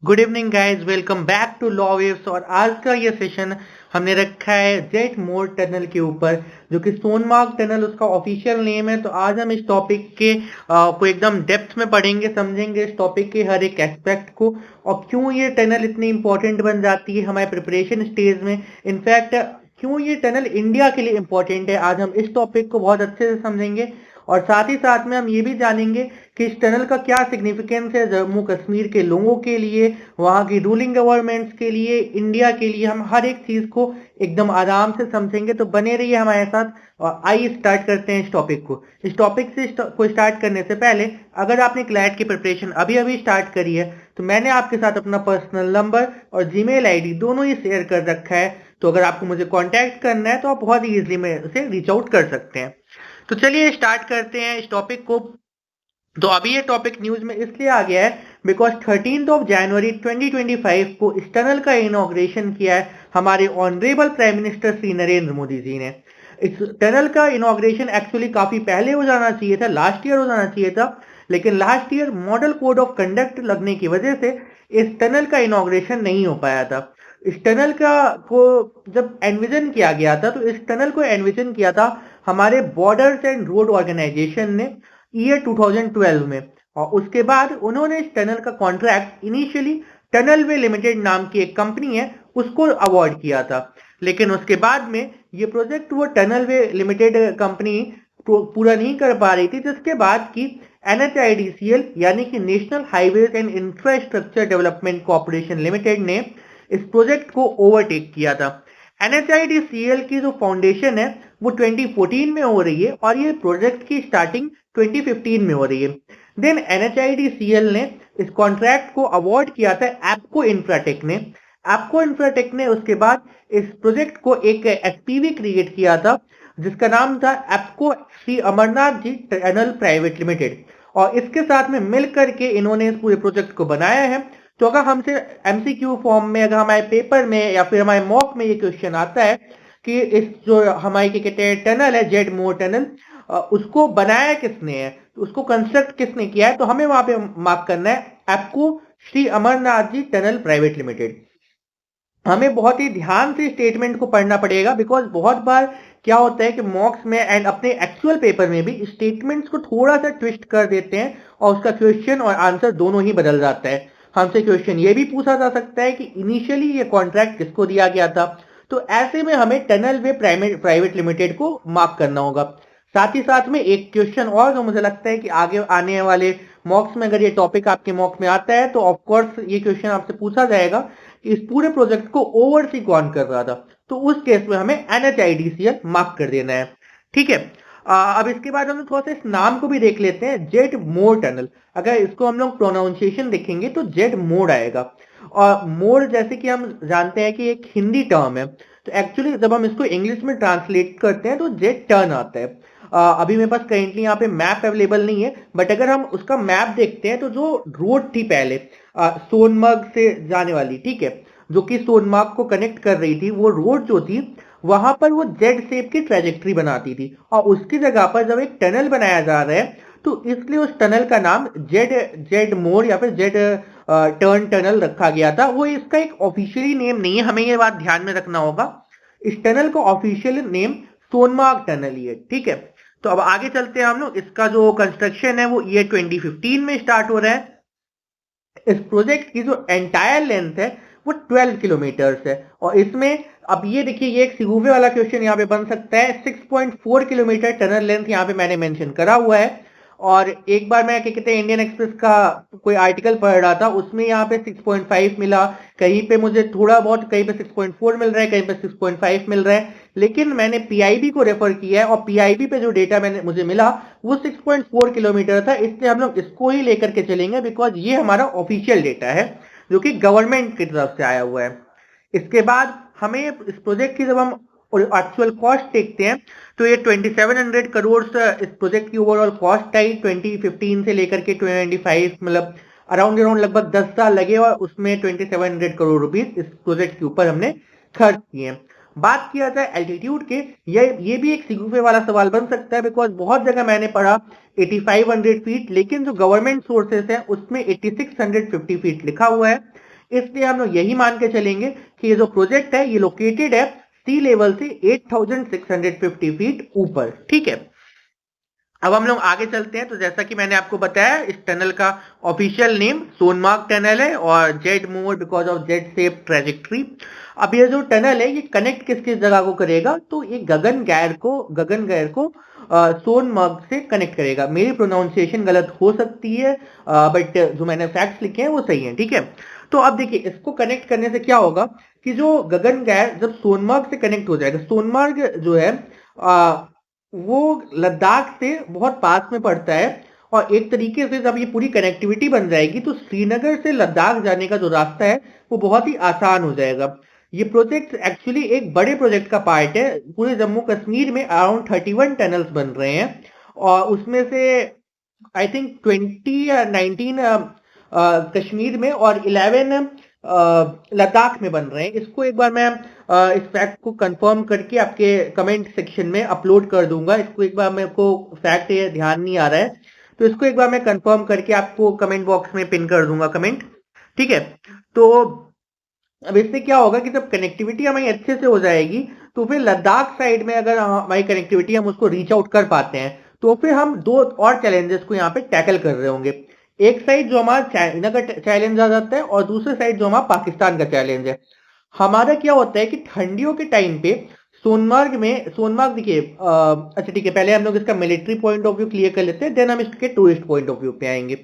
Good evening guys, welcome back to law waves. और आज का ये सेशन हमने रखा है जेट मोर टनल के ऊपर, जो कि सोनमार्ग टनल उसका ऑफिशियल नेम है। तो आज हम इस टॉपिक के को एकदम डेप्थ में पढ़ेंगे, समझेंगे इस टॉपिक के हर एक एस्पेक्ट को और क्यों ये टनल इतनी इंपॉर्टेंट बन जाती है हमारे प्रिपरेशन स्टेज में। इनफैक्ट क्यों ये टनल इंडिया के लिए इंपॉर्टेंट है, आज हम इस टॉपिक को बहुत अच्छे से समझेंगे। और साथ ही साथ में हम ये भी जानेंगे कि इस टनल का क्या सिग्निफिकेंस है जम्मू कश्मीर के लोगों के लिए, वहाँ की रूलिंग गवर्नमेंट्स के लिए, इंडिया के लिए। हम हर एक चीज को एकदम आराम से समझेंगे, तो बने रहिए हमारे साथ। और आइए स्टार्ट करते हैं इस टॉपिक को। इस टॉपिक से को स्टार्ट करने से पहले, अगर आपने क्लैट की प्रिपरेशन अभी अभी स्टार्ट करी है तो मैंने आपके साथ अपना पर्सनल नंबर और जीमेल आईडी दोनों ही शेयर कर रखा है। तो अगर आपको मुझे कांटेक्ट करना है तो आप बहुत ही इजीली मेरे से रीच आउट कर सकते हैं। तो चलिए स्टार्ट करते हैं इस टॉपिक को। तो अभी ये टॉपिक न्यूज में इसलिए आ गया है बिकॉज 13 जनवरी 2025 को इस टनल का इनॉग्रेशन किया है हमारे honourable prime minister Shri Narendra Modi ji ने। इस टनल का इनॉग्रेशन एक्चुअली काफी पहले हो जाना चाहिए था, लास्ट ईयर हो जाना चाहिए था, लेकिन last year model code of conduct लगने की वजह से इस टनल का इनॉग्रेशन नहीं हो पाया था। इस टनल का को जब एनविजन किया गया था, तो इस टनल को एनविजन किया था हमारे बॉर्डर्स एंड रोड ऑर्गेनाइजेशन ने ईयर 2012 में। और उसके बाद उन्होंने इस टनल का कॉन्ट्रैक्ट इनिशियली टनल वे लिमिटेड नाम की एक कंपनी है उसको अवार्ड किया था। लेकिन उसके बाद में ये प्रोजेक्ट वो टनल वे लिमिटेड कंपनी पूरा नहीं कर पा रही थी, जिसके बाद की NHIDCL यानी कि national highways and infrastructure development corporation limited ने इस प्रोजेक्ट को ओवरटेक किया था। NHIDCL की जो फाउंडेशन है वो 2014 में हो रही है और ये प्रोजेक्ट की स्टार्टिंग 2015 में हो रही है। देन NHIDCL ने इस कॉन्ट्रैक्ट को अवार्ड किया था एप्को इंफ्राटेक ने। एप्को इंफ्राटेक ने उसके बाद इस प्रोजेक्ट को एक SPV क्रिएट किया था जिसका नाम था EPCO Shri Amarnath ji tunnel private limited. और इसके साथ में मिलकर के इन्होंने इस पूरे प्रोजेक्ट को बनाया है। तो अगर हमसे MCQ फॉर्म में, अगर हमारे पेपर में या फिर हमारे मॉक में ये क्वेश्चन आता है कि इस जो हमारी क्या कहते हैं टनल है जेड मोर टनल, उसको बनाया किसने है, तो उसको कंस्ट्रक्ट किसने किया है, तो हमें वहां पे मार्क करना है EPCO Shri Amarnath ji tunnel private limited. हमें बहुत ही ध्यान से स्टेटमेंट को पढ़ना पड़ेगा बिकॉज बहुत बार क्या होता है कि मॉक्स में एंड अपने एक्चुअल पेपर में भी स्टेटमेंट्स को थोड़ा सा ट्विस्ट कर देते हैं और उसका क्वेश्चन और आंसर दोनों ही बदल जाता है। हमसे क्वेश्चन ये भी पूछा जा सकता है कि इनिशियली ये कॉन्ट्रैक्ट किसको दिया गया था। तो ऐसे में हमें टनल वे प्राइवेट लिमिटेड को मार्क करना होगा। साथ ही साथ में एक क्वेश्चन और जो मुझे लगता है कि आगे आने वाले मॉक्स में, अगर ये टॉपिक आपके मॉक में आता है तो ऑफकोर्स ये क्वेश्चन आपसे पूछा जाएगा कि इस पूरे प्रोजेक्ट को ओवरसी कौन कर रहा था। तो उस केस में हमें NHIDCL मार्क कर देना है। ठीक है। अब इसके बाद हम थोड़ा सा इस नाम को भी देख लेते हैं, जेड मोर टनल। अगर इसको हम लोग प्रोनाउंसिएशन देखेंगे तो जेड मोर आएगा। और मोर जैसे कि हम जानते हैं कि एक हिंदी टर्म है, तो एक्चुअली जब हम इसको इंग्लिश में ट्रांसलेट करते हैं तो जेड टर्न आता है। अभी मेरे पास करेंटली यहाँ पे मैप अवेलेबल नहीं है, बट अगर हम उसका मैप देखते हैं तो जो रोड थी पहले सोनमर्ग से जाने वाली, ठीक है, जो कि सोनमर्ग को कनेक्ट कर रही थी, वो रोड जो थी वहां पर वो जेड शेप की ट्रेजेक्ट्री बनाती थी। और उसकी जगह पर जब एक टनल बनाया जा रहा है तो इसलिए उस टनल का नाम जेड जेड मोर या फिर जेड टर्न टनल रखा गया था। वो इसका एक ऑफिशियली नेम नहीं है, हमें ये बात ध्यान में रखना होगा। इस टनल का ऑफिशियल नेम सोनमार्ग टनल ही है। ठीक है। तो अब आगे चलते हैं हम लोग। इसका जो कंस्ट्रक्शन है वो ईयर 2015 में स्टार्ट हो रहा है। इस प्रोजेक्ट की जो एंटायर लेंथ है वो 12 किलोमीटर्स है। और इसमें अब ये देखिए, ये एक सिगुफे वाला क्वेश्चन यहाँ पे बन सकता है। 6.4 किलोमीटर टनल लेंथ यहाँ पे मैंने मेंशन करा हुआ है। और एक बार मैं क्या कहते हैं इंडियन एक्सप्रेस का कोई आर्टिकल पढ़ रहा था, उसमें यहाँ पे 6.5 मिला, कहीं पे मुझे थोड़ा बहुत, कहीं पे 6.4 मिल रहा है, कहीं पे 6.5 मिल रहा है। लेकिन मैंने PIB को रेफर किया है और PIB पे जो डेटा मुझे मिला वो 6.4 किलोमीटर था। इसलिए हम लोग इसको ही लेकर के चलेंगे बिकॉज ये हमारा ऑफिशियल डेटा है जो कि गवर्नमेंट की तरफ से आया हुआ है। इसके बाद हमें इस प्रोजेक्ट की जब हम एक्चुअल कॉस्ट देखते हैं तो ये 2700 करोड़ इस प्रोजेक्ट की ओवरऑल कॉस्ट आई 2015 से लेकर के 2025, मतलब अराउंड लगभग 10 साल लगे और उसमें 2700 करोड़ रुपीस इस प्रोजेक्ट के ऊपर हमने खर्च किए हैं। बात किया जाए एल्टीट्यूड के, ये भी एक सिगुफे वाला सवाल बन सकता है बिकॉज बहुत जगह मैंने पढ़ा 8500 फीट, लेकिन जो गवर्नमेंट सोर्सेस है उसमें 8650 फीट लिखा हुआ है। इसलिए हम लोग यही मान के चलेंगे कि ये जो प्रोजेक्ट है ये लोकेटेड है सी लेवल से 8650 फीट ऊपर। ठीक है, अब हम लोग आगे चलते हैं। तो जैसा कि मैंने आपको बताया, इस टनल का ऑफिशियल नेम सोनमार्ग टनल है और Z move because of Z shape trajectory. अब ये जो टनल है ये कनेक्ट किस किस जगह को करेगा, तो ये गगन गैर को सोनमार्ग से कनेक्ट करेगा। मेरी प्रोनाउंसिएशन गलत हो सकती है, बट जो मैंने फैक्ट्स लिखे हैं वो सही है। ठीक है, तो अब देखिए इसको कनेक्ट करने से क्या होगा कि जो गगन गैर जब सोनमार्ग से कनेक्ट हो जाएगा, सोनमार्ग जो है वो लद्दाख से बहुत पास में पड़ता है, और एक तरीके से जब ये पूरी कनेक्टिविटी बन जाएगी तो श्रीनगर से लद्दाख जाने का जो रास्ता है वो बहुत ही आसान हो जाएगा। ये प्रोजेक्ट एक्चुअली एक बड़े प्रोजेक्ट का पार्ट है। पूरे जम्मू कश्मीर में अराउंड 31 टनल्स बन रहे हैं, और उसमें से आई थिंक 20 या 19 कश्मीर में और 11 लद्दाख में बन रहे हैं। इसको एक बार मैं इस फैक्ट को कंफर्म करके आपके कमेंट सेक्शन में अपलोड कर दूंगा। इसको एक बार मेरे को फैक्ट ये ध्यान नहीं आ रहा है, तो इसको एक बार मैं कंफर्म करके आपको कमेंट बॉक्स में पिन कर दूंगा कमेंट। ठीक है, तो अब इससे क्या होगा कि जब कनेक्टिविटी हमारी अच्छे से हो जाएगी तो फिर लद्दाख साइड में अगर हमारी कनेक्टिविटी हम उसको रीच आउट कर पाते हैं तो फिर हम दो और चैलेंजेस को यहाँ पे टैकल कर रहे होंगे। एक साइड जो हमारा चाइना का चैलेंज आ जाता है और दूसरे साइड जो हमारा पाकिस्तान का चैलेंज है। हमारा क्या होता है कि ठंडियों के टाइम पे सोनमार्ग देखिए, अच्छा ठीक है, पहले हम लोग इसका military point of view clear कर लेते हैं, देन हम इसके टूरिस्ट पॉइंट ऑफ व्यू पे आएंगे।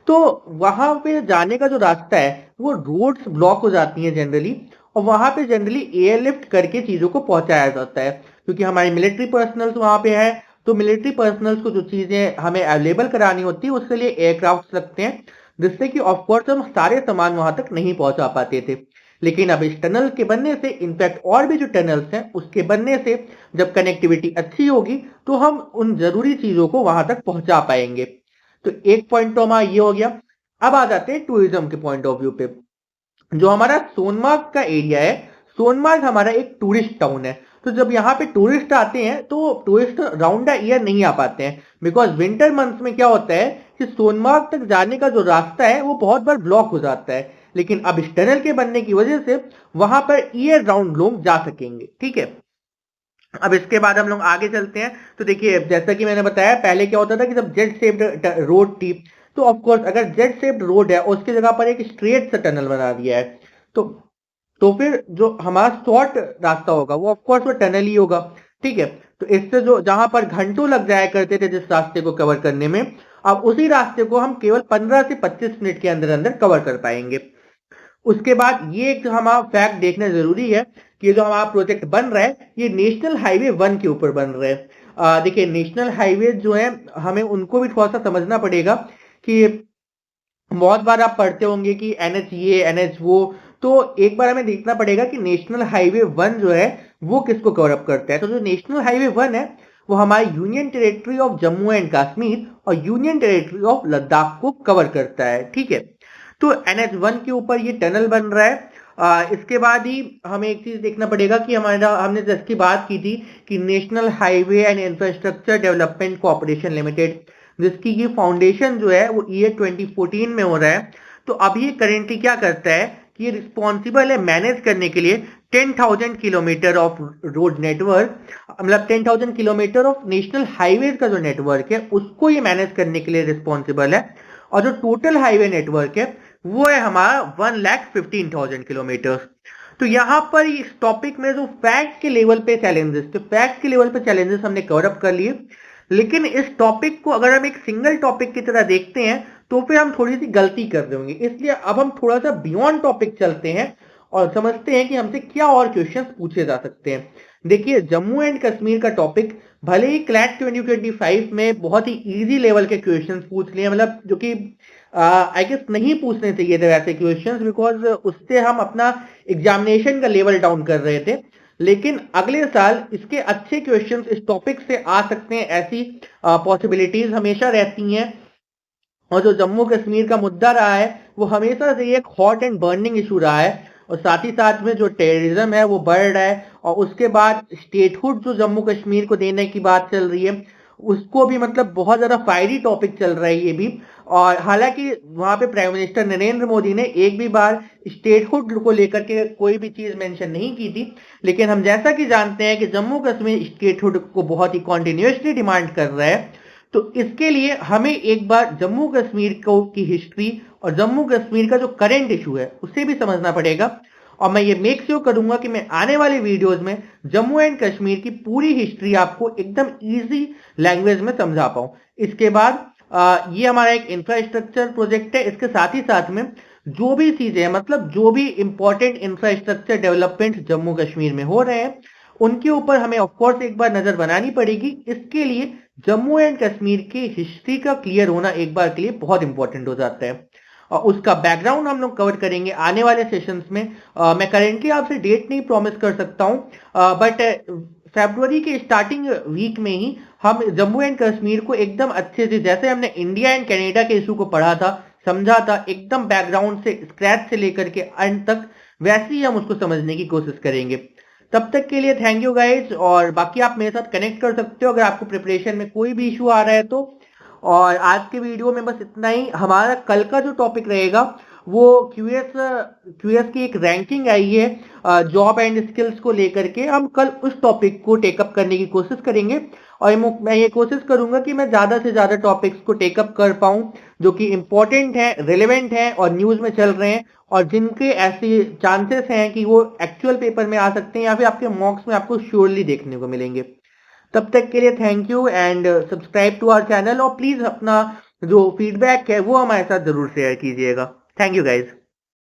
तो वहां पे जाने का जो रास्ता है वो रोड्स ब्लॉक हो जाती हैं जनरली, और वहां पे जनरली एयरलिफ्ट करके चीजों को पहुंचाया जाता है, क्योंकि हमारे मिलिट्री पर्सनल्स वहां पे है। तो मिलिट्री पर्सनल्स को जो चीजें हमें अवेलेबल करानी होती है उसके लिए एयरक्राफ्ट लगते हैं, जिससे कि ऑफकोर्स हम सारे सामान वहां तक नहीं पहुंचा पाते थे। लेकिन अब इस टनल के बनने से, इनफैक्ट और भी जो टनल्स हैं उसके बनने से, जब कनेक्टिविटी अच्छी होगी तो हम उन जरूरी चीजों को वहां तक पहुंचा पाएंगे। तो एक पॉइंट तो हमारा ये हो गया। अब आ जाते हैं टूरिज्म के पॉइंट ऑफ व्यू पे। जो हमारा सोनमार्ग का एरिया है, सोनमार्ग हमारा एक टूरिस्ट टाउन है। तो जब यहाँ पे टूरिस्ट आते हैं तो टूरिस्ट राउंड द ईयर नहीं आ पाते हैं, बिकॉज विंटर मंथ्स में क्या होता है कि सोनमार्ग तक जाने का जो रास्ता है वो बहुत बार ब्लॉक हो जाता है। लेकिन अब इस टनल के बनने की वजह से वहां पर ईयर राउंड लोग जा सकेंगे। ठीक है, अब इसके बाद हम लोग आगे चलते हैं। तो देखिए जैसा कि मैंने बताया, पहले क्या होता था कि जब जेड शेप्ड रोड थी, तो ऑफ कोर्स अगर जेड शेप्ड रोड है उसकी जगह पर एक स्ट्रेट सा टनल बना दिया है, तो फिर जो हमारा शॉर्ट रास्ता होगा वो ऑफ कोर्स वो टनल ही होगा। ठीक है, तो इससे जो जहां पर घंटों लग जाया करते थे जिस रास्ते को कवर करने में, अब उसी रास्ते को हम केवल 15 से 25 मिनट के अंदर अंदर कवर कर पाएंगे। उसके बाद ये एक हमारा फैक्ट देखना जरूरी है कि जो हमारा प्रोजेक्ट बन रहा है ये नेशनल हाईवे 1 के ऊपर बन रहा है। देखिए नेशनल हाईवे जो है हमें उनको भी थोड़ा सा समझना पड़ेगा कि बहुत बार आप पढ़ते होंगे कि एनएच ये एनएच वो, तो एक बार हमें देखना पड़ेगा कि नेशनल हाईवे 1 जो है वो किसको कवर अप करता है। तो जो नेशनल हाईवे 1 है वो हमारे union territory of Jammu and Kashmir और यूनियन टेरिटरी ऑफ लद्दाख को कवर करता है। ठीक है, तो NH1 के ऊपर ये टनल बन रहा है। इसके बाद ही हमें एक चीज देखना पड़ेगा कि हमने जिसकी बात की थी कि national highway and infrastructure development corporation limited, जिसकी ये फाउंडेशन जो है वो ईयर 2014 में हो रहा है। तो अभी ये करेंटली क्या करता है कि ये रिस्पॉन्सिबल है मैनेज करने के लिए 10,000 किलोमीटर ऑफ रोड नेटवर्क, मतलब 10,000 किलोमीटर ऑफ नेशनल हाईवे का जो नेटवर्क है उसको ये मैनेज करने के लिए रिस्पॉन्सिबल है। और जो टोटल हाईवे नेटवर्क है वो है हमारा 1,15,000 किलोमीटर। तो यहाँ पर इस टॉपिक में जो फैक्ट के लेवल पे चैलेंजेस, तो फैक्ट के लेवल पे चैलेंजेस हमने कवर अप कर लिए। लेकिन इस टॉपिक को अगर हम एक सिंगल टॉपिक की तरह देखते हैं तो फिर हम थोड़ी सी गलती कर देंगे, इसलिए अब हम थोड़ा सा बियॉन्ड टॉपिक चलते हैं और समझते हैं कि हमसे क्या और क्वेश्चंस पूछे जा सकते हैं। देखिए जम्मू एंड कश्मीर का टॉपिक भले ही क्लैट 2025 में बहुत ही इजी लेवल के क्वेश्चंस पूछ लिए, मतलब जो कि आई गेस नहीं पूछने चाहिए थे वैसे क्वेश्चंस, बिकॉज उससे हम अपना एग्जामिनेशन का लेवल डाउन कर रहे थे। लेकिन अगले साल इसके अच्छे क्वेश्चंस इस टॉपिक से आ सकते हैं, ऐसी पॉसिबिलिटीज हमेशा रहती हैं। और जो जम्मू कश्मीर का मुद्दा रहा है वो हमेशा से एक हॉट एंड बर्निंग इशू रहा है, और साथ ही साथ में जो टेररिज्म है वो बढ़ रहा है, और उसके बाद स्टेटहुड जो जम्मू कश्मीर को देने की बात चल रही है उसको भी, मतलब बहुत ज्यादा फायरी टॉपिक चल रहा है ये भी। और हालांकि वहां पे प्राइम मिनिस्टर नरेंद्र मोदी ने एक भी बार स्टेटहुड को लेकर के कोई भी चीज मेंशन नहीं की थी, लेकिन हम जैसा कि जानते हैं कि जम्मू कश्मीर स्टेटहुड को बहुत ही कॉन्टिन्यूसली डिमांड कर रहा है, तो इसके लिए हमें एक बार जम्मू कश्मीर को की हिस्ट्री और जम्मू कश्मीर का जो करंट इशू है उसे भी समझना पड़ेगा। और मैं ये मेक श्योर करूंगा कि मैं आने वाले वीडियोस में जम्मू एंड कश्मीर की पूरी हिस्ट्री आपको एकदम इजी लैंग्वेज में समझा पाऊं। इसके बाद ये हमारा एक इंफ्रास्ट्रक्चर प्रोजेक्ट है। इसके साथ ही साथ में जो भी चीजें हैं, मतलब जो भी important infrastructure development Jammu Kashmir में हो रहे हैं, उनके ऊपर हमें ऑफकोर्स एक बार नजर बनानी पड़ेगी। इसके लिए जम्मू एंड कश्मीर की हिस्ट्री का क्लियर होना एक बार के लिए बहुत इंपॉर्टेंट हो जाता है, और उसका बैकग्राउंड हम लोग कवर करेंगे आने वाले सेशंस में। मैं करेंटली आपसे डेट नहीं प्रॉमिस कर सकता हूं, बट फरवरी के स्टार्टिंग वीक में ही हम जम्मू एंड कश्मीर को एकदम अच्छे से, जैसे हमने इंडिया एंड कनाडा के इशू को पढ़ा था, समझा था, एकदम बैकग्राउंड से स्क्रैच से लेकर के अंत तक, वैसे ही हम उसको समझने की कोशिश करेंगे। तब तक के लिए थैंक यू गाइज, और बाकी आप मेरे साथ कनेक्ट कर सकते हो अगर आपको प्रिपरेशन में कोई भी इशू आ रहा है तो। और आज के वीडियो में बस इतना ही। हमारा कल का जो टॉपिक रहेगा वो क्यूएस की एक रैंकिंग आई है जॉब एंड स्किल्स को लेकर के, हम कल उस टॉपिक को टेकअप करने की कोशिश करेंगे। और मैं ये कोशिश करूंगा कि मैं ज्यादा से ज्यादा टॉपिक्स को टेकअप कर पाऊं जो कि इंपॉर्टेंट है, रिलेवेंट है और न्यूज में चल रहे हैं, और जिनके ऐसे चांसेस हैं कि वो एक्चुअल पेपर में आ सकते हैं या फिर आपके मॉक्स में आपको श्योरली देखने को मिलेंगे। तब तक के लिए thank you and subscribe to our channel, और प्लीज अपना जो फीडबैक है वो हमारे साथ जरूर शेयर कीजिएगा। Thank you guys.